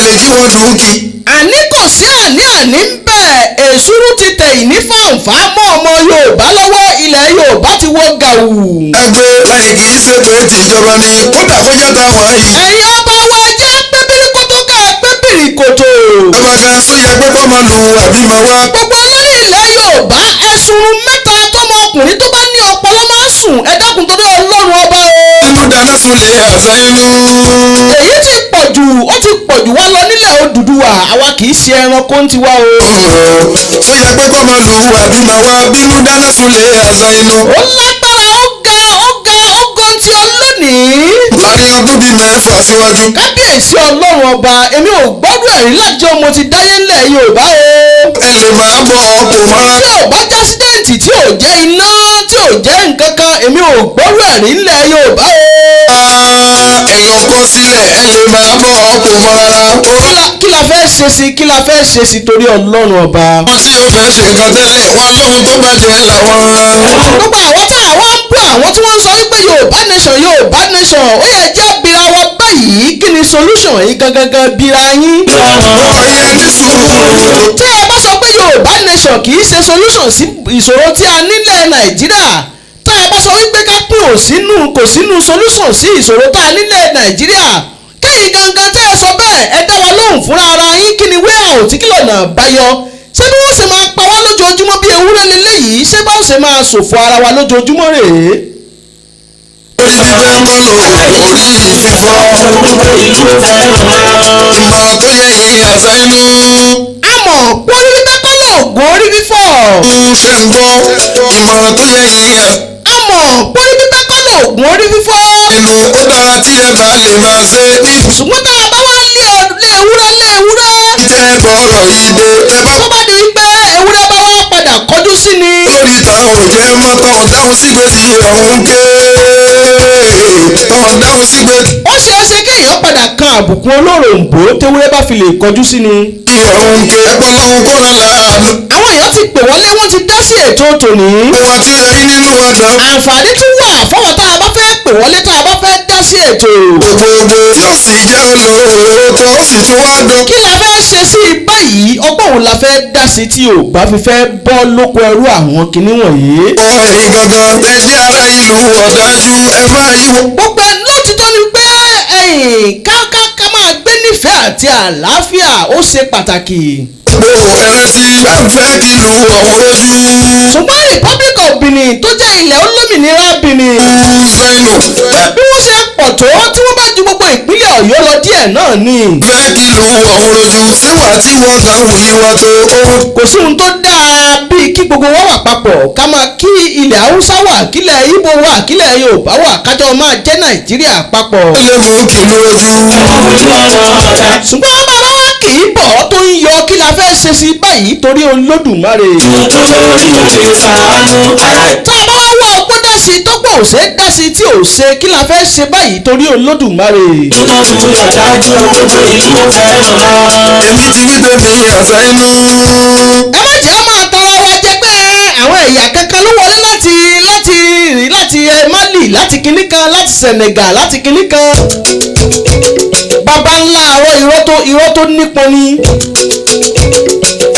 lè jí wọn dùnkì. àní kò sí àní ń bẹ̀ èsúrú ti tẹ̀ ìní fàǹfà mọ́ ọmọ Yorùbá lọ́wọ́ ilẹ̀ Yorùbá ti wọ́ gàù. ẹgbẹ́ láì kì í ṣe pé tìjọba ni kódà kó jẹ́ táwọn yìí. ẹ̀yin ọba wa jẹ́ pépìrì kótó ká pépìrì kòtò. ọba kan sọ yẹ pé kọ́mọ lu àbí máa wá. gbogbo olórí ilẹ̀ Yorùbá ẹ̀sùn mẹ́ta tọmọkùnrin tó bá ní ọpọlọ máa ń sùn ẹ dákun torí Ọlọ́run ọba o. inú dáná sunlé àṣà inú. èyí ti pọ̀jù ó ti pọ̀jù wá lọ nílẹ̀ Odùduwà àwa kì í ṣe ẹranko ń tiwa o. sọ yẹ pé kọ́mọ lu àbí máa wá bínú dáná sunlé àṣà inú. ó lágbára ó ga tí ọ lónìí. láàrin ọdún bíi mẹ́fà síwájú. kábíyèsí Ọlọ́run ọba èmi ò gbọ́dọ̀ ẹ̀rí láti ọmọ ti dáyé ńlẹ̀ Yorùbá o. ẹ lè máa bọ̀ ọkọ̀ mọ́ra. tí ò bá jẹ́ ásídẹ́ǹtì tí ò jẹ́ iná tí ò jẹ́ nǹkan kan èmi ò gbọ́dọ̀ ẹ̀rí ńlẹ̀ Yorùbá o. ẹ lọ kọ́ sílẹ̀ ẹ lè máa bọ̀ ọkọ̀ mọ́ra. kí la fẹ́ ṣe sí torí Ọlọ́run ọba. wọ́n tí ó fẹ́ ṣe nǹkan tẹ́lẹ̀ wọn lóhun tó bàjẹ́ làwọn. gbogbo àwọn tí àwọn ń bú àwọn tí wọ́n ń sọ wípé Yorùbá nation ó yẹ jẹ́ bira wa báyìí kí ni solution yìí gangan bira yín. ọ̀yẹ́ ní sùúrù. tí ẹ bá sọ pé Yorùbá nation kì í ṣe solution sí ìṣòro tí a nílẹ̀ Nàìjíríà tá ẹ bá sọ wípé ká pín kò sínú solution sí ìṣòro tá a nílẹ̀ Nàìjíríà kẹ́yìn gangan tẹ́ ẹ sọ bẹ́ẹ̀ ẹ dá wa lóhùn fúnra ara yín kí ni way out kí lọ́nà àbáyọ ṣé bí wọ́n ṣe máa pa wá lójoojúmọ́ bí ewúrẹ́ lélẹ́yìí ṣé báwo ṣe máa ṣòfò ara wa lójoojúmọ́ rèé. orí fífẹ́ kọ́ lò orí fífọ́. ìmọ̀ràn tó yẹ yìí àṣà inú. àmọ́ orí fífẹ́ kọ́ lóògùn orí fífọ́. ṣe ń gbọ́ ìmọ̀ràn tó yẹ yìí àmọ́ orí fífẹ́ kọ́ lóògùn orí fífọ́. inú ó dára tí ẹ bá lè máa ṣe. ṣùgbọ́n tá a bá wá lé ewúrẹ́. tẹ́ ẹ bọ̀rọ̀ yìí dé. tó bá di pé ewúrẹ́ bá wá padà kọjú sí ni. lórí ìtàn òjẹ́ mọ́tàn dáhùn sígbè tí ọ̀hún ké. tàn dáhùn sígbè. ó ṣeé ṣe kéèyàn padà kan àbùkù olóròǹbó tewúrẹ́ bá fi lè kọjú sí ni. tí ọ̀hún ké. ẹ̀gbọ́n lọ́hún kó rán láàánú. àwọn èèyàn ti pè wọlé wọ́n ti dá sí ètò tòní. ohun àti ẹ̀rí nínú àdán. àǹfààní tún wà fọwọ́ tá a bá fẹ́ pè wọlé tá a bá fẹ́ dá sí ètò. gbogbogbò tí ó sì jẹ́ olóòótọ́ ó sì tún wá dán. kí la fẹ́ ṣe sí i báyìí ọgbọ́n òun la fẹ́ dá sí tí ò bá fi fẹ́ bọ́ lóko ẹrú àwọn kinní wọ̀nyí. ẹ̀yin gangan ẹ jẹ́ ara ìlú ọ̀dájú ẹ máa yíwọ́. gbogbo ẹ̀ lótìtọ́ ni pé ká máa gbé nífẹ̀ẹ́ àti àlàáfíà ó ṣe pàtàkì. gbogbo ẹrántí fẹ́ kí ìlú ọ̀hún lójú. ṣùgbọ́n Republic of Benin tó jẹ́ ilẹ̀ olómìnira Benin. Zainu. bí wọ́n ṣe pọ̀ tó tí wọ́n bá ju gbogbo ìpínlẹ̀ Ọ̀yọ́ lọ díẹ̀ náà ni. fẹ́ kí ìlú ọ̀hún lójú síwá tí wọ́n kàn wí wá tó. kò sí ohun tó dáa bíi kí gbogbo wa wà papọ̀ ká máa kí ilẹ̀ Haúsá wà kílẹ̀ Ìgbò wà kílẹ̀ Yorùbá wà kájọ máa jẹ́ Nàìjíríà papọ̀. ó lè mú kí ìlú lójú. ṣùgbọ́n bàbá wa kì í bọ̀ ọ́ tó ń yọ kí la fẹ́ ṣe sí báyìí torí Olódùmarè. tá a bá wá ọgbọ́n dá sí tó pọ̀ ò ṣe é dá sí tí ò ṣe kí la fẹ́ ṣe báyìí torí Olódùmarè. èmi ti wí tèmi àṣà inú. ẹ má jẹ́ máa tọrọ wa jẹ pé àwọn ẹ̀yà kankan ló wọlé láti Mali láti kinní kan láti Senegal láti kinní kan. bàbá ńlá àwọn irọ́ tó nípọn ni.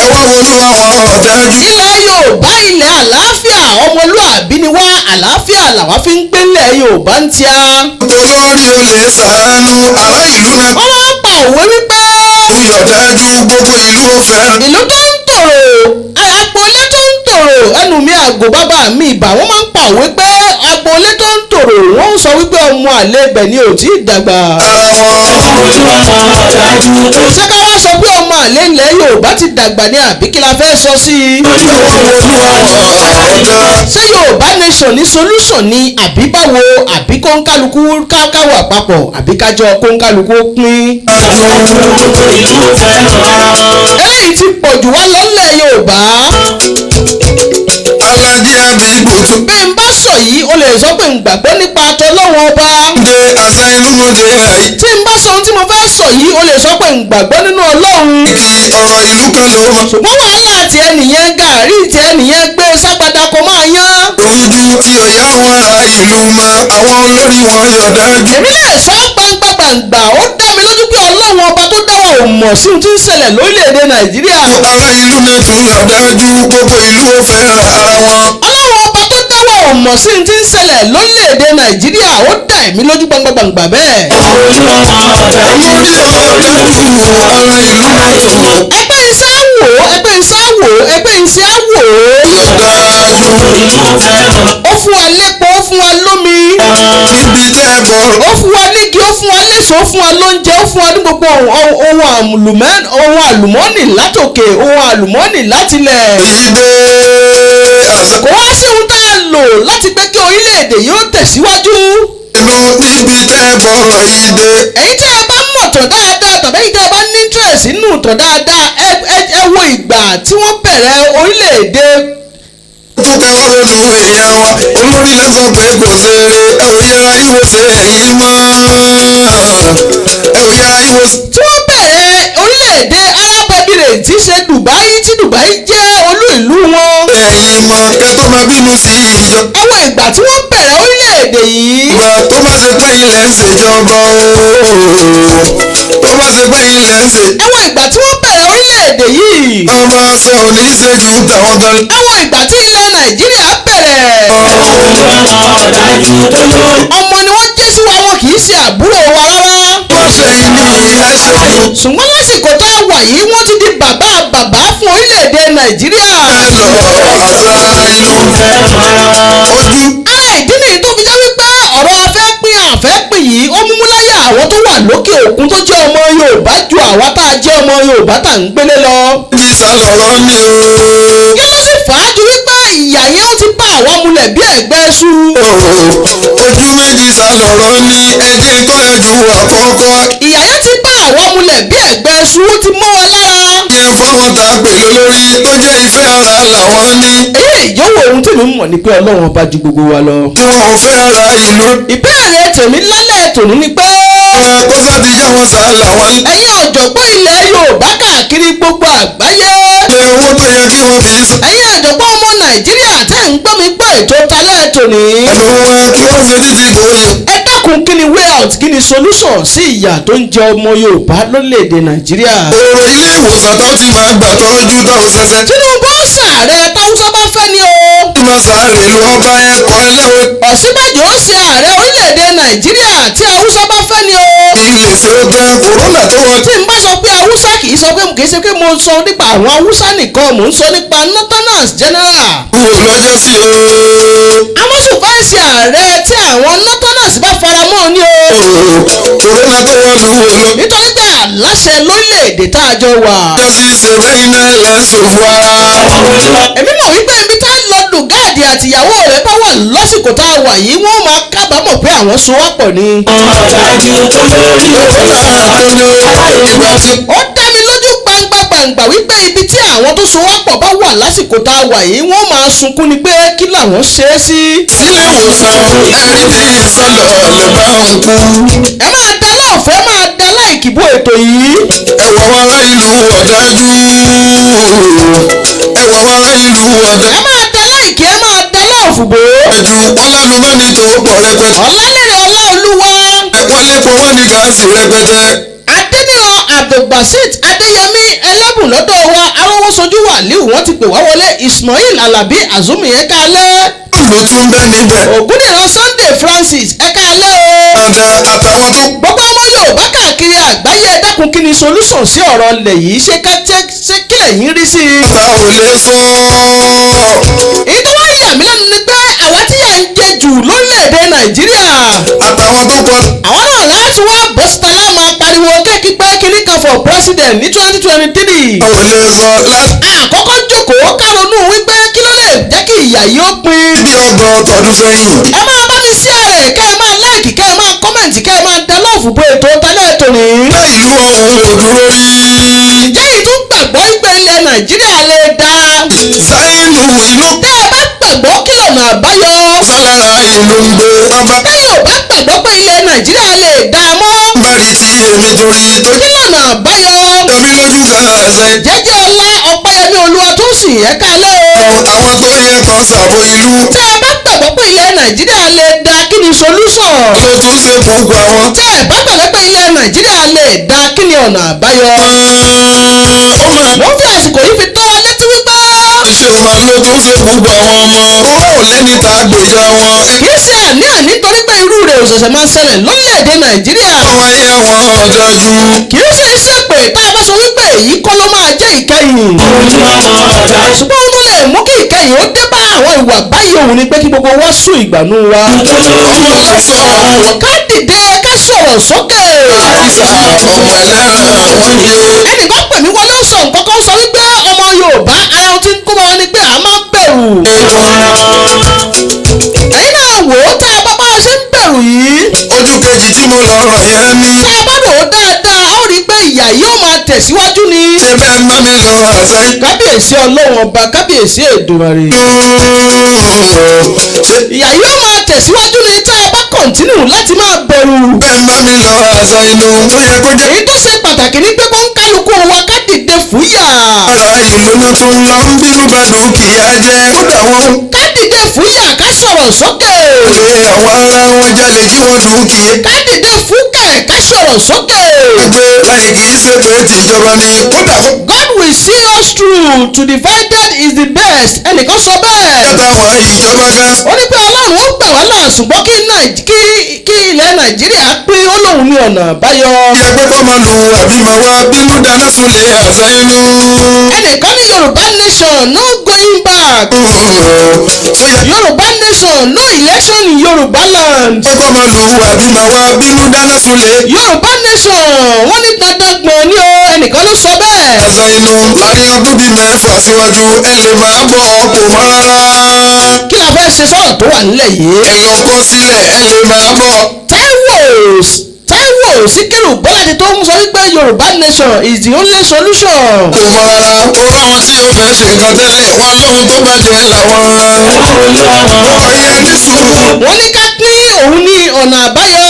ẹ wá wọnú àwọn ọ̀dájú. ilẹ̀ Yorùbá ilẹ̀ àlàáfíà ọmọlúàbí ni wá àlàáfíà làwa fi ń gbélé Yorùbá ń tíá. olórí olè ṣàánú ará ìlú náà. wọ́n máa ń pa òwe wípé. ìyọ̀dájú gbogbo ìlú ó fẹ́. ìlú tó ń tòrò agboolé tó ń tòrò ẹnu mi àgò bàbá mi ìbà wọ́n máa ń pa òwe pé agboolé tó ń tòrò wọ́n ń sọ wípé ọmọ àlè ibẹ̀ ni ò tí ì dàgbà. ṣé ká wá sọ pé ọmọ àlè ilẹ̀ Yorùbá ti dàgbà ni àbí kí la fẹ́ sọ sí i. ṣé Yorùbá nation ní solution ni àbí báwo àbí kóńkálukú káwà papọ̀ àbí kájọ kóńkálukú pín. eléyìí ti pọ̀jù wá lọ́lẹ̀ Yorùbá. Aládé Àbíkú tún. bí n bá sọ yìí o lè sọ pé n gbàgbọ́ nípa tọlọ́wọ́n ọba. de àṣà inú de àyè. tí n bá sọ ohun tí mo fẹ́ sọ yìí o lè sọ pé n gbàgbọ́ nínú Ọlọ́run. kí ọ̀rọ̀ ìlú kan ló mọ̀. ṣùgbọ́n wàhálà tiẹ̀ nìyẹn gàárì tiẹ̀ nìyẹn gbé ságbádá kó máa yán. òrùjú tí ọ̀yá àwọn ará ìlú mọ àwọn olórí wọn yọ̀dájú. èmi lè sọ gbangba ó dá mi lójú pé Ọlọ́run ọba tó dá wa ò ò mọ̀ sí ohun tí ń ṣẹlẹ̀ lórílẹ̀‐èdè Nàìjíríà. ará ìlú náà tún ọ̀dájú gbogbo ìlú ó fẹ́ràn ara wọn. Ọlọ́run ọba tó dáwọ́ ò mọ̀ sí ohun tí ń ṣẹlẹ̀ lórílẹ̀‐èdè Nàìjíríà ó dá ẹ̀mí lójú gbangba bẹ́ẹ̀. olórí ọ̀dájú ará ìlú náà tún ẹgbẹ́ ìsáwò ẹgbẹ́ ìsáwò. ọ̀dájú. ó fún wa lépo ó fún wa lómi. níbi tẹ́ ẹ bọ̀. ó fún wa nígi ó fún wa léso ó fún wa lóúnjẹ ó fún wa ní gbogbo ohun àlùmọ́ọ́nì látòkè ohun àlùmọ́ọ́nì látilẹ̀. Ayinde Alasọ. kò wá sí ohun tá a lò láti pé kí orílẹ̀-èdè yóò tẹ̀síwájú. inú níbi tẹ́ ẹ bọ̀rọ̀ yìí dé. èyí tí ẹ bá mọ̀ tán dáadáa tàbí èyí tí ẹ bá ní interest nínú tán dáadáa ẹ wo ìgbà tí wọ́n bẹ̀rẹ̀ orílẹ̀-èdè. tó ká wá ronú èèyàn wa olórí lẹ́sọ̀ pé kò ṣeré ẹ ò yẹra ìwòsàn ẹ̀yìn mọ́ ẹ ò yẹra ìwòsàn. tí wọ́n bẹ̀rẹ̀ orílẹ̀-èdè Arab Emirates tí ṣe Dubai tí Dubai jẹ́ olú ìlú wọn. ẹ̀yìn mọ́ kẹ́ tó máa bínú sí ìjọ. ẹ wo ìgbà tí wọ́n bẹ̀rẹ̀ orílẹ̀-èdè yìí. ìgbà tó bá ṣe pé ilẹ̀ ń ṣèjọba tó bá ṣe pé ilẹ̀ ń ṣe. ẹ wo ìgbà tí wọ́n bẹ̀rẹ̀ orílẹ̀-èdè yìí. ọmọ ṣe ò ní ṣe ju tàwọn gan. ẹ wo ìgbà tí ilẹ̀ Nàìjíríà bẹ̀rẹ̀. ọmọ ni wọ́n jẹ́ sí wa wọn kì í ṣe àbúrò wa rárá. wọ́n ṣe ní ẹsẹ̀ jù. ṣùgbọ́n lásìkò tá a wà yìí wọ́n ti di bàbá fún orílẹ̀-èdè Nàìjíríà. ẹ lọ ará ìlú ojú. ara ìdí nìyí tó fi jẹ́ wípé ọ̀rọ̀ àfẹ́pín yìí ó múmú láyà àwọn tó wà lókè òkun tó jẹ́ ọmọ Yorùbá ju àwa tá a jẹ́ ọmọ Yorùbá tá à ń gbélé lọ. bí sálọ̀rọ̀ ni o. kí ló sì fà á ju wípé ìyà yẹn ó ti bá àwa mulẹ̀ bí ẹ̀gbẹ́ ṣu. ojú méjì sálọ̀rọ̀ ni ẹjẹ́ tó ẹjú àkọ́kọ́. ìyà yẹn ti bá àwa mulẹ̀ bí ẹ̀gbẹ́ ṣu ó ti mọ́ wa lára. yẹn fáwọn tá a pè lólórí tó jẹ́ ìfẹ́ ara làwọn ní. èyí ìjọwọ́ ohun tí mi mọ̀ ni pé Ọlọ́run ọba ju gbogbo wa lọ. tí wọn ò fẹ́ ara ìlú. ìbéèrè tèmi lálẹ́ tòní ni pé. kó sátijọ́ wọn sá làwọn. ẹ̀yin ọ̀jọ̀gbọ́n ilẹ̀ Yorùbá káàkiri gbogbo àgbáyé. ṣé owó tó yẹ kí wọ́n fi sọ. ẹ̀yin ọ̀jọ̀gbọ́n ọmọ Nàìjíríà tẹ́ ń gbọ́ mi gbọ́ ètò talẹ́ tòní. ẹnu wọn kí wọ́n fi títí bòye. ẹ dákun kí ni way out kí ni solution sí ìyà tó ń jẹ ọmọ Yorùbá lórílẹ̀‐èdè Nàìjíríà. òòrè ilé ìwòsàn tó ti máa gbà tọ́jú dáhùn sẹ́sẹ́. Tinubu ṣààrẹ táwùsá bá fẹ́ ni o. tí máa sáré lu ọba ẹ̀kọ́ ẹlẹ́wọ̀n. Ọ̀ṣínbàjò ṣe ààrẹ orílẹ̀‐èdè Nàìjíríà tí Haúsá bá fẹ́ ni o. ilé ṣe ó tán kòrónà tó wọ́n. tí n bá sọ pé Haúsá kì í ṣe pé mo sọ nípa àwọn Haúsá nìkan mò ń sọ nípa northerners general. wò lọ́jọ́ sí o. àwọn ṣùgbọ́n ṣe ààrẹ tí àwọn northerners bá fara mọ́ ni o. kòrónà tó wọ́n lu wò lọ. nítorí pé àláṣẹ lórílẹ̀‐èdè tá a jọ wà. lọ́jọ́ sí ṣe bẹ́ẹ̀ iná lẹ́sọ̀fù ara. èmi mọ̀ wípé ibi tá lọ Lùgáàdì àtìyàwó rẹ̀ bá wà lásìkò tá a wà yìí wọ́n máa kábàámọ̀ pé àwọn so wá pọ̀ ni. ó dá mi lójú gbangba wípé ibi tí àwọn tó so wá pọ̀ bá wà lásìkò tá a wà yìí wọ́n máa sunkún ni pé kí làwọn ṣe é sí. sílé ìwòsàn ẹ̀rí bí ìsọ̀lọ̀ lè bá òun kú. ẹ máa da láòfẹ́ máa da láìkìbò ètò yìí. ẹ̀wọ̀ wọn ará ìlú ọ̀dájú. ẹ̀wọ̀ wọn ará ìlú ọ̀dájú. ẹ máa da láìkì ẹ máa da láòfùbò. ẹ̀jú ọlálùmọ́nì tó pọ̀ rẹpẹtẹ. Ọlálérè Ọláolúwa. wọ́n lépo wọ́n ní gáàsì rẹpẹtẹ. Adéníran Abdulbasit Adéyẹmí ẹlẹ́bùn lọ́dọ̀ wa arówósojú wàlíù wọ́n ti pè wá wọlé Ismail Alabi Azumi ẹ̀ka alẹ́. ló tún bẹ́ níbẹ̀. Ògúndìran Sunday Francis ẹ̀ka alẹ́ o. ọ̀dà àtàwọn tó. gbogbo ọmọ Yorùbá káàkiri àgbáyé ẹ dákun kí ni solution sí ọ̀rọ̀ ilẹ̀ yìí ṣé kí lẹ̀yin rí sí i. ta ò lè sọ. èyí tó wá yà mí lẹ́nu ni pé àwa tí yà ń jẹ jù lórílẹ̀‐èdè Nàìjíríà. àtàwọn tó pọ̀. àwọn náà láti wá bọ́sítà láàmú apariwo kéèkì pé kíní kan for president ní 2023. ta ò lè sọ láti. àkọ́kọ́ jókòó káronú wípé kí ló lè jẹ́ kí ìyà yìí ó pin. bí ọgbọ̀n tọdún sẹ́yìn. ẹ máa bá mi share rẹ̀ kẹ́ ẹ máa like kẹ́ ẹ máa comment kẹ́ ẹ máa da love bo ètò tẹ́lẹ̀ tòní. ṣé ìlú ọ̀hún ò dúró rí. ǹjẹ́ ìtún gbàgbọ́ ìgbẹ́ ilẹ̀ Nàìjíríà lè dá. sáyẹ́nù ìlú. tẹ́ ẹ bá gbàgbọ́ kí lọ́nà àbáyọ. sálára ìlú ń gbé. ọba. tẹ́yìn ò bá gbàgbọ́ pé ilẹ̀ Nàìjíríà lè dá a mọ́. bari tí èmi torí tó. kí lọ́nà àbáyọ. tọ́mí lójú kan ẹsẹ̀. jẹ́jẹ́ ọlá Ọpẹ́yẹmí Olúwatósìn ẹ̀ka lẹ́ o. àwọn tó yẹ kan ṣàbò ìlú. tẹ́ ẹ bá gbàgbọ́ pé ilẹ̀ Nàìjíríà lè da kí ni solution. ló tún ṣe gbogbo àwọn. tẹ́ ẹ bá gbàgbọ́ pé ilẹ̀ Nàìjíríà lè da kí ni ọ̀nà àbáyọ. wọ́n fi àsìkò yìí fi tọ́ wa létí wípé. ṣé o máa ló tún ṣe gbogbo àwọn ọmọ. owó ò lẹ́ni tá a gbèjà wọn. kì í ṣe àní-àní nítorí pé irú rẹ̀ ò ṣẹ̀ṣẹ̀ máa ṣẹlẹ̀ lórílẹ̀‐èdè Nàìjíríà. àwọn ayé àwọn ọ̀dájú. kì í ṣe iṣẹ́ pé tá a bá sọ wípé èyí kọ́ ló máa jẹ́ ìkẹyìn. ṣùgbọ́n ohun tó lè mú kí ìkẹyìn ó dé bá àwọn ìwà báyìí òun ni pé kí gbogbo wa sún ìgbànú wa. ọmọ lọ́sàn-án. ká dìde ká sọ̀rọ̀ sókè. ọmọ ẹlẹ́ran wọ́n ní o. ẹnìkan pè mí wọlé sọ nǹkan kan sọ wípé ọmọ Yorùbá ara ohun tí ń kó bá wa ni pé a máa ń bẹ̀rù. ẹ̀yin náà wò ó tá a bá bá a ṣe ń bẹ̀rù yìí. ojú kejì tí mo lọ rọ̀ yẹn ní. tá a bá rò ó dáadáa a ó rí i pé ìyà yóò máa tẹ̀síwájú ni. ṣé bẹ́ẹ̀ ń bá mi lọ àṣà yìí. kábíyèsí Ọlọ́run ọba kábíyèsí Èdùmàrè. ìyà yóò máa tẹ̀síwájú ni tá a bá kọ̀ntínú láti máa bẹ̀rù. bẹ́ẹ̀ ń bá mi lọ àṣà inú tó yẹ kó jẹ́. èyí tó ṣe pàtàkì ni pé kó ń kálukú wa ká dìde fúyà. ara ìlú náà tún lọ ń bínú bá dúkìá jẹ́. kódà wọn. ká dìde fúyà ká sọ̀rọ̀ sókè. olè àwọn ará wọn jalè jí wọn dúkìá. ká dìde fúkẹ̀ ká sọ̀rọ̀ sókè. ẹgbẹ́ láì kì í ṣe pé tìjọba ni. kódà wọn. God will see us through to divided is the best. ẹnìkan sọ bẹ́ẹ̀. kẹta àwọn ìjọba ká. ó ní pé Ọlọ́run ó gbà wá là ṣùgbọ́n kí ilẹ̀ Nàìjíríà pín ó lóun ní ọ̀nà àbáyọ. bí ẹgbẹ́ kọ́ máa lu àbímọ wa bínú dáná sunlé àṣà inú. ẹnìkan ní Yorùbá nation no going back. Yorùbá nation no election in Yorùbá land. ẹgbẹ́ kọ́ máa lu àbímọ wa bínú dáná sunlé. Yorùbá nation wọ́n ní dandan gbọ̀n ní o ẹnìkan ló sọ bẹ́ẹ̀. àṣà inú láàrin ọdún bíi mẹ́fà síwájú ẹ lè máa bọ̀ kò mọ́ rárá. kí la fẹ́ ṣe sọ̀rọ̀ tó wà nílẹ̀ yìí. ẹ lọ kọ́ sílẹ̀ ẹ lè máa bọ̀. Táíwò Síkírù Bọ́lájí tó ń sọ wípé Yorùbá nation is the only solution. kò mọ ara ó ráwọn tí ó fẹ́ ṣe nǹkan tẹ́lẹ̀ wọn lóhun tó bàjẹ́ làwọn. wọ́n yẹ ní sùúrù. wọ́n ní ká pín òun ní ọ̀nà àbáyọ.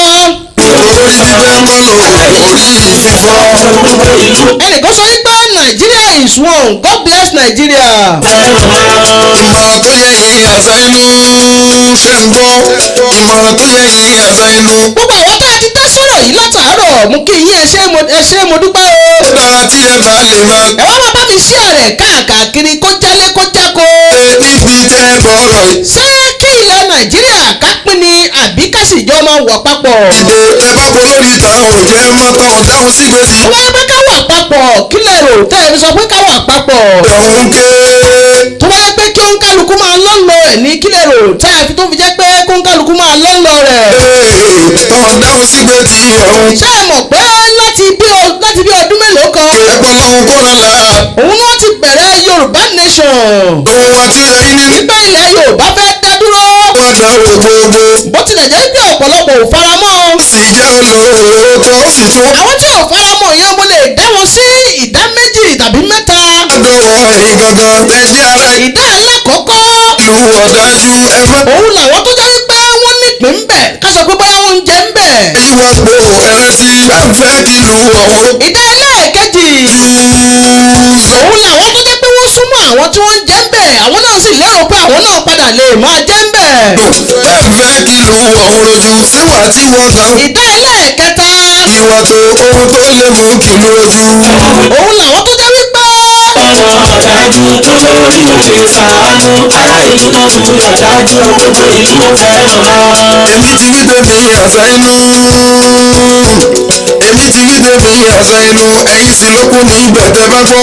orí fífẹ́ kọ́ ló orí fífọ́. ẹnìkan sọ wípé Nigeria is one God bless Nigeria. ìmọ̀ràn tó yẹ yìí àṣà inú ṣe ń gbọ́. ìmọ̀ràn tó yẹ yìí àṣà inú. gbogbo àwọn tá a ti dá sọ̀rọ̀ yìí látàárọ̀ mú kí yín ẹ ṣé mo dúpẹ́ o. ó dára tí ẹ bá lè máa. ẹ wá máa bá mi ṣí àrẹ̀ káàkiri kó jálé kó jáko. ṣe níbi tẹ́ ẹ bọ̀rọ̀ yìí. ṣé kí ilẹ̀ Nàìjíríà ká pín ni àbí ká sì jọ máa wà papọ̀. ìdè ẹ bá bo lórí ìtàn òjẹ́ mọ́tàn dáhùn sí gbèsè. tó bá yẹ pé ká wà papọ̀ kí lè rò tẹ́ ẹ fi sọ pé ká wà papọ̀. ọ̀hún ké. tó bá yẹ pé kí òǹkálukú máa lọ́nlọ ẹ̀ ní kí lè rò tẹ́ ẹ fi tó fi jẹ́ pé kí òǹkálukú máa lọ́nlọ rẹ̀. tán dáhùn sí gbèsè ọ̀hún. ṣé ẹ mọ̀ pé láti bí ọdún mélòó kan. ẹ̀gbọ́n lọ́hún kó rán la. òun náà ti bẹ̀rẹ̀ Yorùbá nation. ohun àti ẹ̀yìn ní. nígbà ilẹ̀ Yorùbá fẹ́ dá dúró. wọ́n dá owó gbogbo. bó tilẹ̀ jẹ́ pé ọ̀pọ̀lọpọ̀ ò faramọ́. sì jẹ́ olóòótọ́ ó sì tún. àwọn tí ò faramọ́ yẹn mo lè dá wọn sí ìdá méjì tàbí mẹ́ta. dọ̀wọ́ ẹ̀yìn gangan ẹ̀jẹ̀ ara ìdá alákọ̀ọ́kọ́. ìlú ọ̀dájú ẹ̀fọ́. òun làwọn tó jẹ́ wípé wọ́n nípìn ń bẹ̀ ká sọ pé bóyá wọ́n ń jẹ ń bẹ̀. èyí wọ́n po ẹran tí fẹ́ kí ìlú ọ̀hún. ìdá ẹlẹ́ẹ̀kejì. òun làwọn tó jẹ́ pé wọ́n súnmọ́ àwọn tí wọ́n ń jẹ ń bẹ̀ àwọn náà sì lérò pé àwọn náà padà lè máa jẹ ń bẹ̀. fẹ́ kí ìlú ọ̀hún rojú síwà tí wọ́n kàn. ìdá ẹlẹ́ẹ̀kẹta. ìwà tó ohun tó lè mú kí ìlú rojú. òun làwọn tó jẹ́ wípé. ọ̀nà ọ̀dájú tó lórí òṣè sàánú ará ìlú náà tún ọ̀dájú gbogbo ìlú fẹ́ràn lọ. èmi ti wí tèmi àṣà inú. èmi ti wí tèmi àṣà inú. ẹ̀yin sì ló kù ní ibẹ̀ tẹ́ bá gbọ́.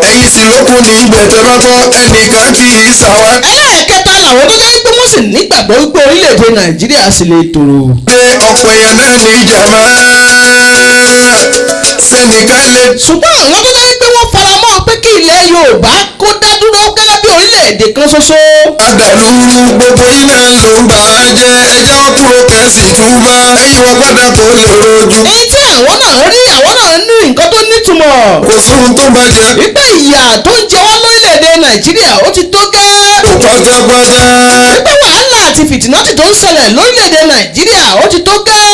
ẹ̀yin sì ló kù ní ibẹ̀ tẹ́ bá gbọ́. ẹnìkan kì í ṣàwá. ẹlẹ́ẹ̀kẹta làwọn tó jẹ́ wípé wọ́n sì nígbàgbọ́ wípé orílẹ̀-èdè Nàìjíríà sì lè tòrò. pé ọ̀pọ̀ èèyàn náà ní ìjàmbá. sẹ́nìkan lè. ṣùgbọ́n àwọn tó jẹ́ wípé wọ́n faramọ́ pé kí ilẹ̀ Yorùbá kó dá dúró gẹ́gẹ́ bí orílẹ̀-èdè kan ṣoṣo. adàlúrú gbogbo iná ló ń bà á jẹ́ ẹjọ́ kúrò kẹ́sì túbá. ẹ̀yin wọn padà tó lè rojú. èyí tí àwọn náà rí àwọn náà ní nǹkan tó nítumọ̀. kò sóhun tó bàjẹ́. wípé ìyà tó ń jẹ wá lórílẹ̀-èdè Nàìjíríà ó ti tó gẹ́. pátápátá. wípé wàhálà àti fìtínátì tó ń ṣẹlẹ̀ lórílẹ̀-èdè Nàìjíríà ó ti tó gẹ́.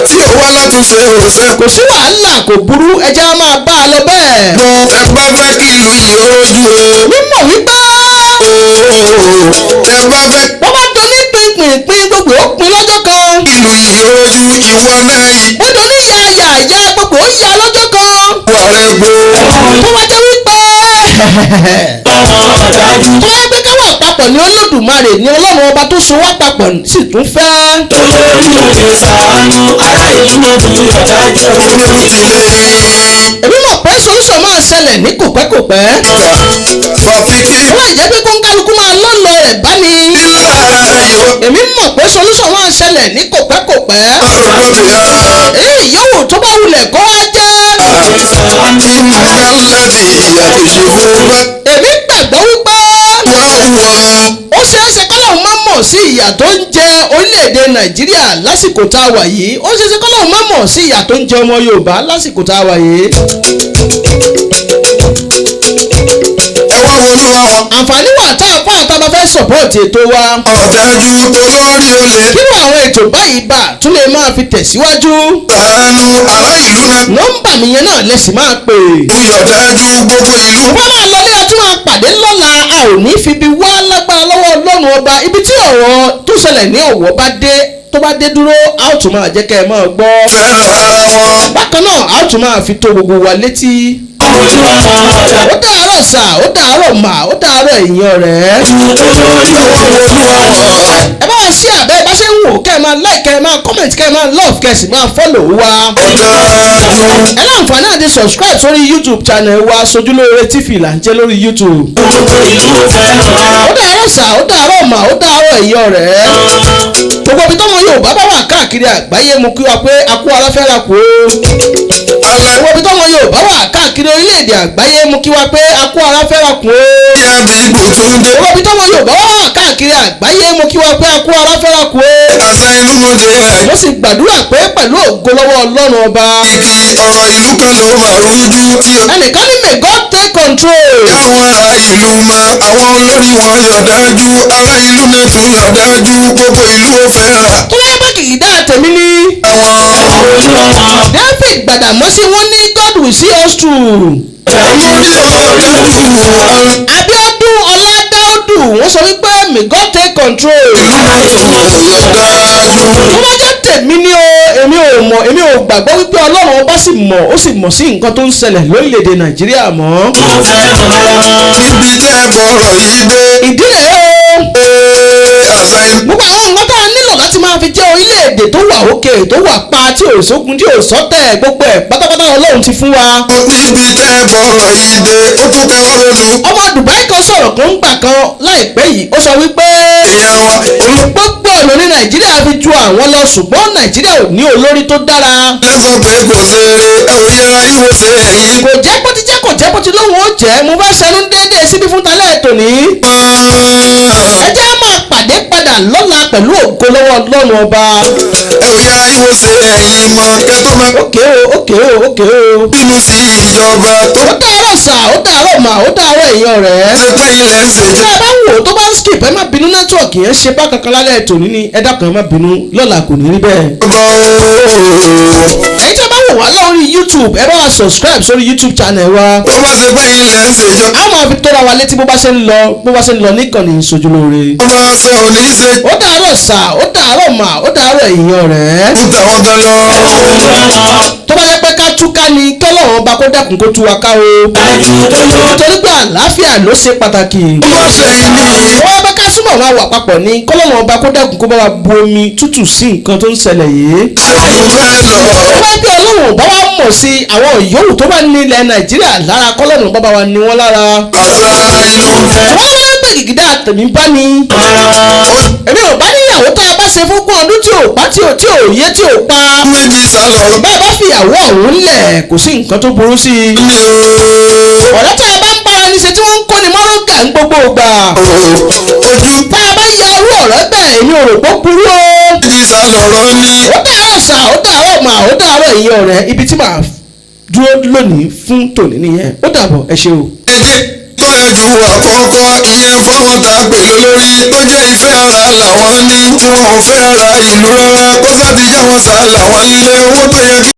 tí ó wá látúnṣe òṣè. kò sí wàhálà kò burú ẹjẹ́ á máa bá a lọ bẹ́ẹ̀. ẹ bá fẹ́ kí ìlú yìí ó rojú o. mímọ̀ wípé tẹ bá fẹ́. bó bá dán ní pínpín gbogbo ó pin lọ́jọ́ kan. ìlú yìí ojú ìwọ náà yìí. bó dán ní yàyà gbogbo ó yà lọ́jọ́ kan. wà rẹ gbó. tó bá jẹ́ wípé tó bá gbé káwọ́ papọ̀ ní Olódùmarè ní Ọlọ́run ọba tó so wá papọ̀ sì tún fẹ́. olórí òde ṣàánú ará ìlú náà tún yọ̀dájú. èmi mọ̀ pé solution máa ṣẹlẹ̀ ní kòpẹ́kòpẹ́. fọ̀fíkì. ó lè jẹ́ pé kóńkálukú máa lọ́nà rẹ̀ bá ní. èmi mọ̀ pé solution máa ṣẹlẹ̀ ní kòpẹ́kòpẹ́. èyí yòówù tó bá wulẹ̀ kó wá jẹ́. èmi gbàgbọ́ wípé ó ṣeé ṣe kọ́lọ́hún má mọ̀ sí ìyà tó ń jẹ orílẹ̀-èdè Nàìjíríà lásìkò tá a wà yìí. ó ṣeé ṣe kọ́lọ́hún má mọ̀ sí ìyà tó ń jẹ ọmọ Yorùbá lásìkò tá a wà yìí. àǹfààní wà tá a fún àtàbà fẹ́ sọ̀pọ̀tì ètò wa. ọ̀dájú olórí olè. kí wọ́n àwọn ètò báyìí bá tún lè máa fi tẹ̀síwájú. ṣàánú ará ìlú náà. nọ́mbà mi yẹn náà lè sì máa pè. ìyọ̀dájú gbogbo ìlú. wọ́n máa lọ ní ọtí máa pàdé lọ́la a ò ní fi bi wá lágbára lọ́wọ́ Ọlọ́run ọba ibi tí ọ̀rọ̀ tó ṣẹlẹ̀ ní Ọ̀wọ̀ bá dé tó bá dé dúró a ó tún máa jẹ́ kẹ́ ẹ máa gbọ́. fẹ́ràn ara wọn. bákan náà a ó tún máa fi tó gbogbo wa létí. ó dàárọ̀ sà ó dàárọ̀ mà ó dàárọ̀ èèyàn rẹ̀. ẹ bá wa ṣí àbẹ́ bá ṣe ń wò kẹ́ ẹ máa like kẹ́ ẹ máa comment kẹ́ ẹ máa love kẹ́ ẹ sì máa follow wa. ẹ láǹfààní àti subscribe sórí YouTube channel wa Sojúlóore TV là ń jẹ́ lórí YouTube. ó dàárọ̀ sà ó dàárọ̀ mà ó dàárọ̀ èèyàn rẹ̀. gbogbo ibi tọ́mọ Yorùbá bá wà káàkiri àgbáyé mo kí wa pé a kú aláfẹ́ra kú o. gbogbo ibi tọ́mọ Yorùbá wà káàkiri orílẹ̀-èdè àgbáyé mo kí wa pé a kú aláfẹ́ra kú o. gbogbo ibi tọ́mọ Yorùbá wà káàkiri àgbáyé mo kí wa pé a kú aláfẹ́ra kú o. àṣà inú mọ́dé ẹ̀. mo sì gbàdúrà pé pẹ̀lú ògo lọ́wọ́ Ọlọ́run ọba. ìdí ọ̀rọ̀ ìlú kan ló máa rújú tí o. ẹnìkan ní may God take control. káwọn ará ìlú mọ àwọn olórí wọn yọ̀dájú ará ìlú náà tún yọ̀dájú gbogbo ìlú ó fẹ́ràn. tó bá bá kìkì dáa tèmi ní. David Gbàdàmọ́sí wọ́n ní God will see us through. Abíọ́dún Ọládáúdù wọ́n sọ wípé may God take control. tó bá jẹ́ tèmi ní o èmi ò gbàgbọ́ wípé Ọlọ́run ọba sì mọ̀ ó sì mọ̀ sí nǹkan tó ń ṣẹlẹ̀ lórílẹ̀‐èdè Nàìjíríà mọ́. níbi tẹ́ bọ̀rọ̀ yìí dé. ìdí rẹ̀ o. gbogbo àwọn nǹkan tá a nílò láti máa fi jẹ́ orílẹ̀-èdè tó wà òkè tó wà pa tí ò sógun tí ò sọ́tẹ̀ gbogbo ẹ̀ pátápátá Ọlọ́run ti fún wa. níbi tẹ́ bọ̀rọ̀ yìí dé ó tún ká wá ronú. ọmọ Dubai kan sọ̀rọ̀ kan gbà kan láìpẹ́ yìí ó sọ wípé èèyàn wa gbogbo ọ̀nà ní Nàìjíríà fi ju àwọn lọ ṣùgbọ́n Nàìjíríà ò ní olórí tó dára. lẹ́sọ̀ pé kò ṣe ẹ ò yẹra ìwò ṣe ẹ̀yìn. kò jẹ́ bó ti jẹ́ kò jẹ́ bó ti lóhùn ó jẹ́ mo bá ṣẹnu déédéé síbi fún talẹ́ tòní. ẹ jẹ́ máa pàdé padà lọ́la pẹ̀lú ògo lọ́wọ́ Ọlọ́run ọba. ẹ ò yẹra ìwò ṣe ẹ̀yìn mọ kẹ́ tó máa. òkè o. bínú sí ìjọba tó. ó dàárọ̀ sà ó dàárọ̀ mà ó dàárọ̀ èèyàn rẹ̀. ṣe pé ilẹ̀ ń ṣe tí jẹ́. ẹ bá wò ó tó bá ń skip ẹ má bínú nẹ́tíwọ̀kì yẹn ṣe bá kankan lálẹ́ tòní ni ẹ dákun ẹ má bínú lọ́la kò ní rí bẹ́ẹ̀. ẹ̀yin tí a bá wò wá lórí YouTube ẹ bá wa subscribe sórí YouTube channel wa. tó bá ṣe pé ilẹ̀ ń ṣe jọ. a máa fi tóra wa létí bó bá ṣe ń lọ níkànnì Sojúlóore. ọmọ ṣe ò ní ṣe. ó dàárọ̀ sà ó dàárọ̀ mà ó dàárọ̀ èèyàn rẹ̀. kú tàwọn kan lọ. tó bá yẹ pé ká túká ni kọ́lọ́run ọba kó dákun kó tú wa ká o. nítorí pé àlàáfíà ló ṣe pàtàkì. wọ́n ṣe ìní. ó wá bá ká súnmọ́ wa wà papọ̀ ni kọ́lọ́run ọba kó dákun kó bá wa bu omi tútù sí nǹkan tó ń ṣẹlẹ̀ yìí. àìkú fẹ́ lọ. tó bá bí Ọlọ́run bá wa mọ̀ sí àwọn yòówù tó bá ní ilẹ̀ Nàìjíríà lára kọ́lọ́run bá wa ní wọn lára. àṣà inú fẹ́. wọ́n wá gbé gìgídà tèmi bá ní. èmi ò bá níyàwó tá a bá ṣe fún ọdún tí ò pa tí ò yé tí ò pa. méjì sálọ. bẹ́ẹ̀ bá fìyàwó ọ̀hún lẹ̀ kò sí nǹkan tó burú sí i. ní o. ọ̀rẹ́ tá a bá ń bára ní ṣe tí wọ́n ń kó ni mọ́rọ́gà ń gbogbo ìgbà. ojú. tá a bá ya irú ọ̀rẹ́ bẹ́ẹ̀ èmi ò rò pé ó burú o. méjì sálọ rọ ní. ó dàárọ̀ sà ó dàárọ̀ mà ó dàárọ̀ èyí ọ̀rẹ́ ibi tí màá dúró lónìí fún tòní nìyẹn ó dàbọ̀ ẹ ṣé o. ẹjẹ́ tó yẹ ju àkọ́kọ́ ìyẹn fáwọn tá a pè lólórí tó jẹ́ ìfẹ́ ara làwọn ní tí wọn ò fẹ́ ara ìlú rárá kó sá ti já wọn sá làwọn ilé owó tó yẹ kí.